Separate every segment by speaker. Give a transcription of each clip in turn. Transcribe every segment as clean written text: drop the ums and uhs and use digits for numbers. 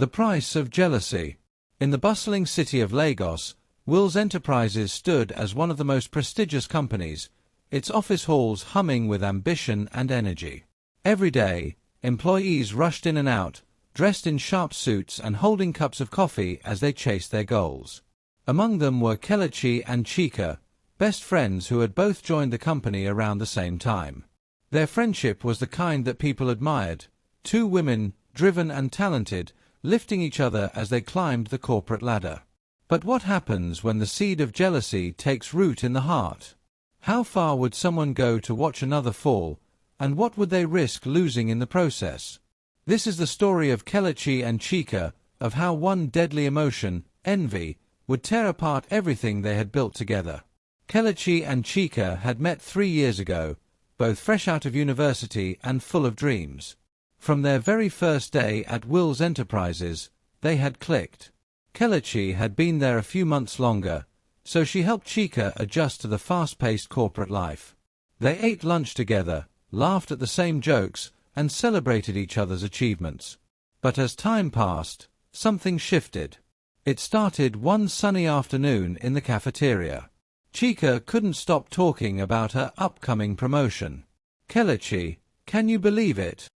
Speaker 1: The price of jealousy. In the bustling city of Lagos, Wills Enterprises stood as one of the most prestigious companies, its office halls humming with ambition and energy. Every day, employees rushed in and out, dressed in sharp suits and holding cups of coffee as they chased their goals. Among them were Kelechi and Chika, best friends who had both joined the company around the same time. Their friendship was the kind that people admired, two women, driven and talented, lifting each other as they climbed the corporate ladder. But what happens when the seed of jealousy takes root in the heart? How far would someone go to watch another fall, and what would they risk losing in the process? This is the story of Kelechi and Chika, of how one deadly emotion, envy, would tear apart everything they had built together. Kelechi and Chika had met 3 years ago, both fresh out of university and full of dreams. From their very first day at Wills Enterprises, they had clicked. Kelechi had been there a few months longer, so she helped Chika adjust to the fast-paced corporate life. They ate lunch together, laughed at the same jokes, and celebrated each other's achievements. But as time passed, something shifted. It started one sunny afternoon in the cafeteria. Chika couldn't stop talking about her upcoming promotion. "Kelechi, can you believe it?"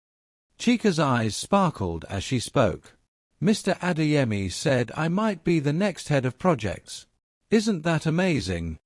Speaker 1: Chika's eyes sparkled as she spoke. "Mr. Adeyemi said I might be the next head of projects. Isn't that amazing?"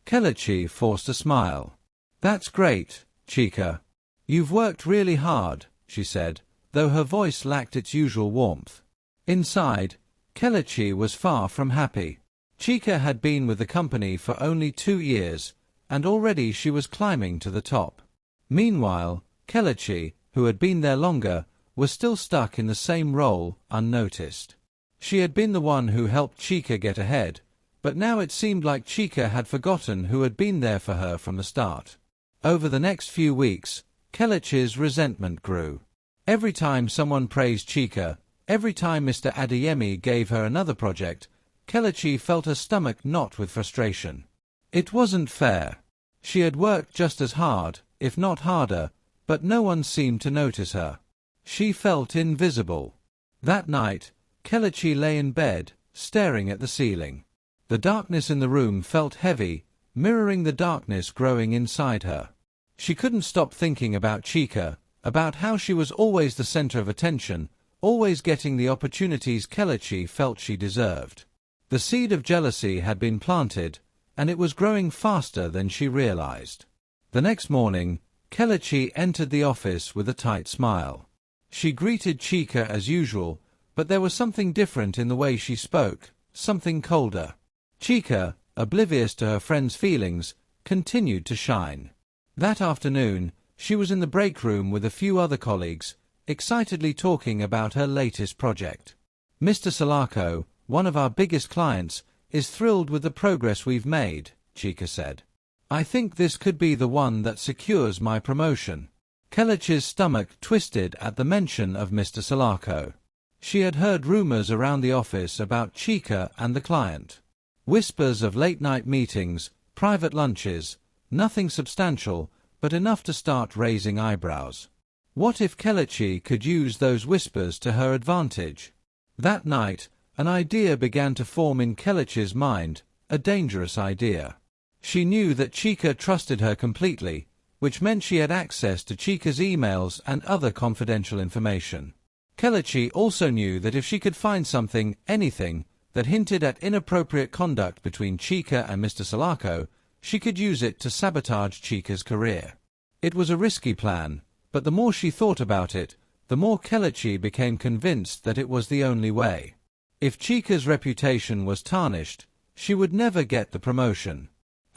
Speaker 1: Kelechi forced a smile. "That's great, Chika. You've worked really hard," she said, though her voice lacked its usual warmth. Inside, Kelechi was far from happy. Chika had been with the company for only 2 years, and already she was climbing to the top. Meanwhile, Kelechi, who had been there longer, was still stuck in the same role, unnoticed. She had been the one who helped Chika get ahead, but now it seemed like Chika had forgotten who had been there for her from the start. Over the next few weeks, Kelechi's resentment grew. Every time someone praised Chika, every time Mr. Adeyemi gave her another project, Kelechi felt her stomach knot with frustration. It wasn't fair. She had worked just as hard, if not harder, but no one seemed to notice her. She felt invisible. That night, Kelechi lay in bed, staring at the ceiling. The darkness in the room felt heavy, mirroring the darkness growing inside her. She couldn't stop thinking about Chika, about how she was always the center of attention, always getting the opportunities Kelechi felt she deserved. The seed of jealousy had been planted, and it was growing faster than she realized. The next morning, Kelechi entered the office with a tight smile. She greeted Chika as usual, but there was something different in the way she spoke, something colder. Chika, oblivious to her friend's feelings, continued to shine. That afternoon, she was in the break room with a few other colleagues, excitedly talking about her latest project. "Mr. Salako, one of our biggest clients, is thrilled with the progress we've made," Chika said. "I think this could be the one that secures my promotion." Kelechi's stomach twisted at the mention of Mr. Salako. She had heard rumors around the office about Chika and the client. Whispers of late-night meetings, private lunches, nothing substantial, but enough to start raising eyebrows. What if Kelechi could use those whispers to her advantage? That night, an idea began to form in Kelechi's mind, a dangerous idea. She knew that Chika trusted her completely, which meant she had access to Chika's emails and other confidential information. Kelechi also knew that if she could find something, anything, that hinted at inappropriate conduct between Chika and Mr. Salako, she could use it to sabotage Chika's career. It was a risky plan, but the more she thought about it, the more Kelechi became convinced that it was the only way. If Chika's reputation was tarnished, she would never get the promotion.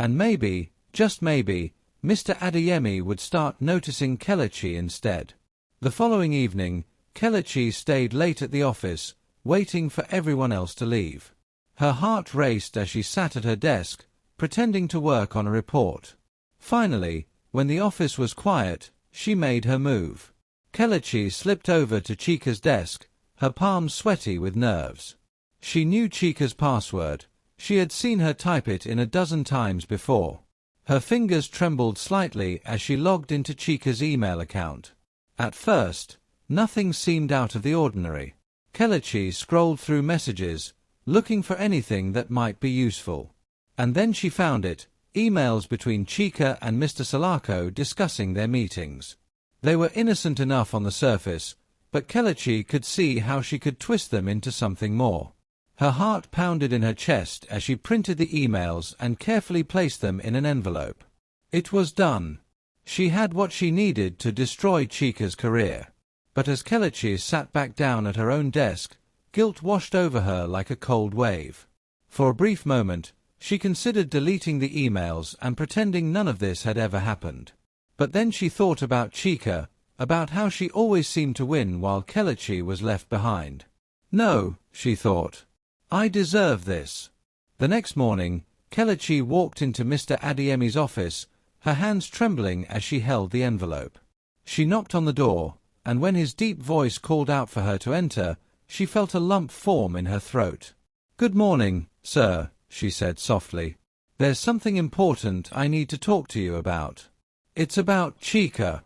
Speaker 1: And maybe, just maybe, Mr. Adeyemi would start noticing Kelechi instead. The following evening, Kelechi stayed late at the office, waiting for everyone else to leave. Her heart raced as she sat at her desk, pretending to work on a report. Finally, when the office was quiet, she made her move. Kelechi slipped over to Chika's desk, her palms sweaty with nerves. She knew Chika's password. She had seen her type it in a dozen times before. Her fingers trembled slightly as she logged into Chika's email account. At first, nothing seemed out of the ordinary. Kelechi scrolled through messages, looking for anything that might be useful. And then she found it, emails between Chika and Mr. Salako discussing their meetings. They were innocent enough on the surface, but Kelechi could see how she could twist them into something more. Her heart pounded in her chest as she printed the emails and carefully placed them in an envelope. It was done. She had what she needed to destroy Chika's career. But as Kelechi sat back down at her own desk, guilt washed over her like a cold wave. For a brief moment, she considered deleting the emails and pretending none of this had ever happened. But then she thought about Chika, about how she always seemed to win while Kelechi was left behind. No, she thought. I deserve this. The next morning, Kelechi walked into Mr. Adeyemi's office, her hands trembling as she held the envelope. She knocked on the door, and when his deep voice called out for her to enter, she felt a lump form in her throat. "Good morning, sir," she said softly. "There's something important I need to talk to you about. It's about Chika."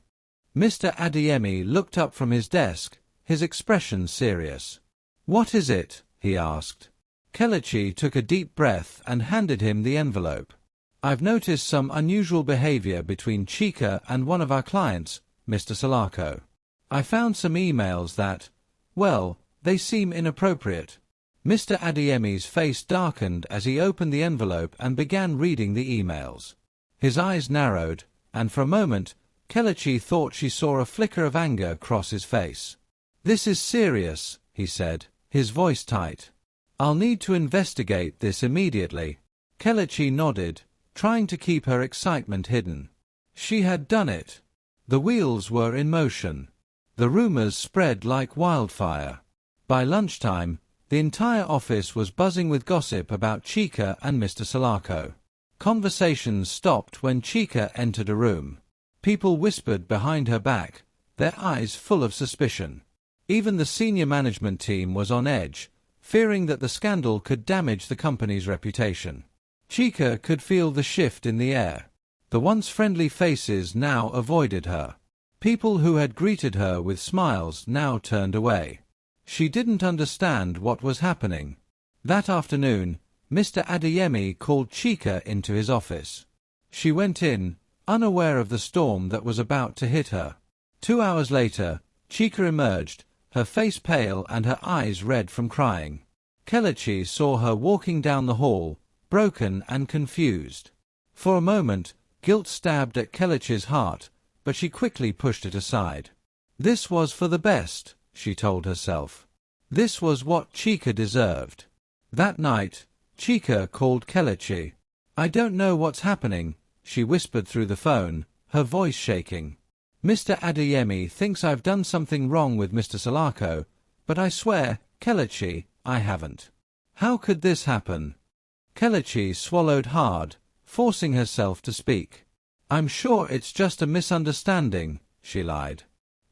Speaker 1: Mr. Adeyemi looked up from his desk, his expression serious. "What is it?" he asked. Kelechi took a deep breath and handed him the envelope. "I've noticed some unusual behavior between Chika and one of our clients, Mr. Salako. I found some emails that, well, they seem inappropriate." Mr. Adeyemi's face darkened as he opened the envelope and began reading the emails. His eyes narrowed, and for a moment, Kelechi thought she saw a flicker of anger cross his face. "This is serious," he said, his voice tight. "I'll need to investigate this immediately." Kelechi nodded, trying to keep her excitement hidden. She had done it. The wheels were in motion. The rumors spread like wildfire. By lunchtime, the entire office was buzzing with gossip about Chika and Mr. Salako. Conversations stopped when Chika entered a room. People whispered behind her back, their eyes full of suspicion. Even the senior management team was on edge, fearing that the scandal could damage the company's reputation. Chika could feel the shift in the air. The once friendly faces now avoided her. People who had greeted her with smiles now turned away. She didn't understand what was happening. That afternoon, Mr. Adeyemi called Chika into his office. She went in, unaware of the storm that was about to hit her. 2 hours later, Chika emerged, her face pale and her eyes red from crying. Kelechi saw her walking down the hall, broken and confused. For a moment, guilt stabbed at Kelechi's heart, but she quickly pushed it aside. This was for the best, she told herself. This was what Chika deserved. That night, Chika called Kelechi. "I don't know what's happening," she whispered through the phone, her voice shaking. "Mr. Adeyemi thinks I've done something wrong with Mr. Salako, but I swear, Kelechi, I haven't. How could this happen?" Kelechi swallowed hard, forcing herself to speak. "I'm sure it's just a misunderstanding," she lied.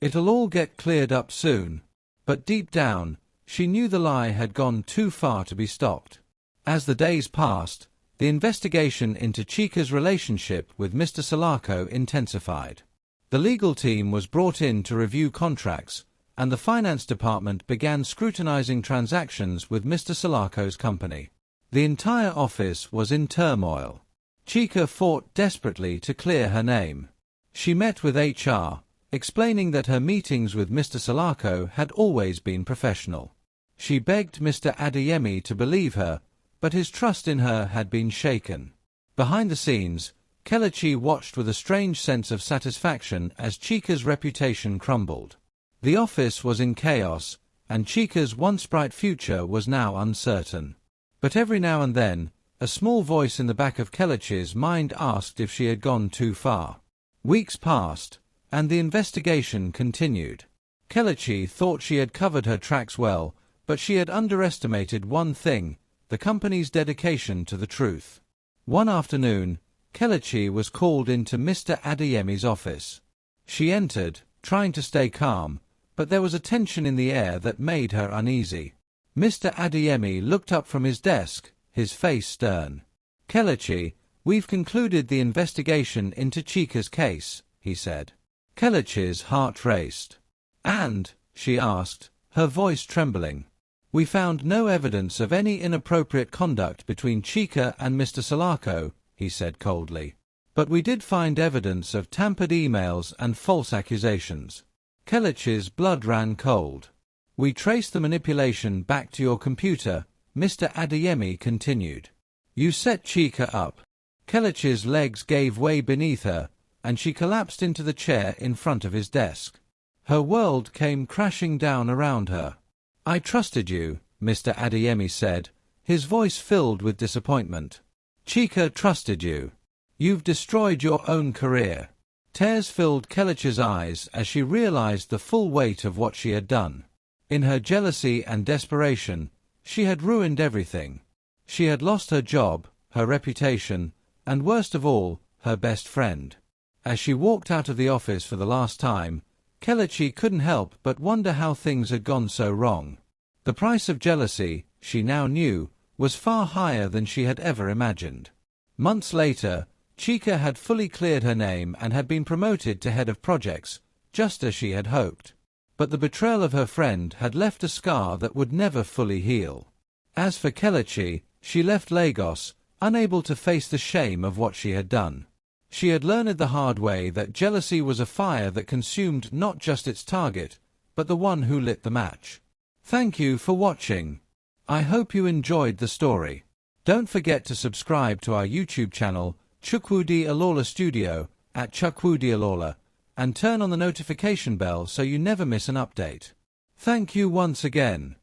Speaker 1: "It'll all get cleared up soon." But deep down, she knew the lie had gone too far to be stopped. As the days passed, the investigation into Chika's relationship with Mr. Salako intensified. The legal team was brought in to review contracts, and the finance department began scrutinizing transactions with Mr. Salako's company. The entire office was in turmoil. Chika fought desperately to clear her name. She met with HR, explaining that her meetings with Mr. Salako had always been professional. She begged Mr. Adeyemi to believe her, but his trust in her had been shaken. Behind the scenes, Kelechi watched with a strange sense of satisfaction as Chika's reputation crumbled. The office was in chaos, and Chika's once bright future was now uncertain. But every now and then, a small voice in the back of Kelechi's mind asked if she had gone too far. Weeks passed, and the investigation continued. Kelechi thought she had covered her tracks well, but she had underestimated one thing: the company's dedication to the truth. One afternoon, Kelechi was called into Mr. Adeyemi's office. She entered, trying to stay calm, but there was a tension in the air that made her uneasy. Mr. Adeyemi looked up from his desk, his face stern. "Kelechi, we've concluded the investigation into Chika's case," he said. Kelechi's heart raced. "And," she asked, her voice trembling. "We found no evidence of any inappropriate conduct between Chika and Mr. Salako," he said coldly. "But we did find evidence of tampered emails and false accusations." Kelechi's blood ran cold. "We traced the manipulation back to your computer," Mr. Adeyemi continued. "You set Chika up." Kelechi's legs gave way beneath her, and she collapsed into the chair in front of his desk. Her world came crashing down around her. "I trusted you," Mr. Adeyemi said, his voice filled with disappointment. "Chika trusted you. You've destroyed your own career." Tears filled Kelechi's eyes as she realized the full weight of what she had done. In her jealousy and desperation, she had ruined everything. She had lost her job, her reputation, and worst of all, her best friend. As she walked out of the office for the last time, Kelechi couldn't help but wonder how things had gone so wrong. The price of jealousy, she now knew, was far higher than she had ever imagined. Months later, Chika had fully cleared her name and had been promoted to head of projects, just as she had hoped. But the betrayal of her friend had left a scar that would never fully heal. As for Kelechi, she left Lagos, unable to face the shame of what she had done. She had learned the hard way that jealousy was a fire that consumed not just its target, but the one who lit the match. Thank you for watching. I hope you enjoyed the story. Don't forget to subscribe to our YouTube channel, Chukwudi Alaulor Studio, at Chukwudi Alaulor, and turn on the notification bell so you never miss an update. Thank you once again.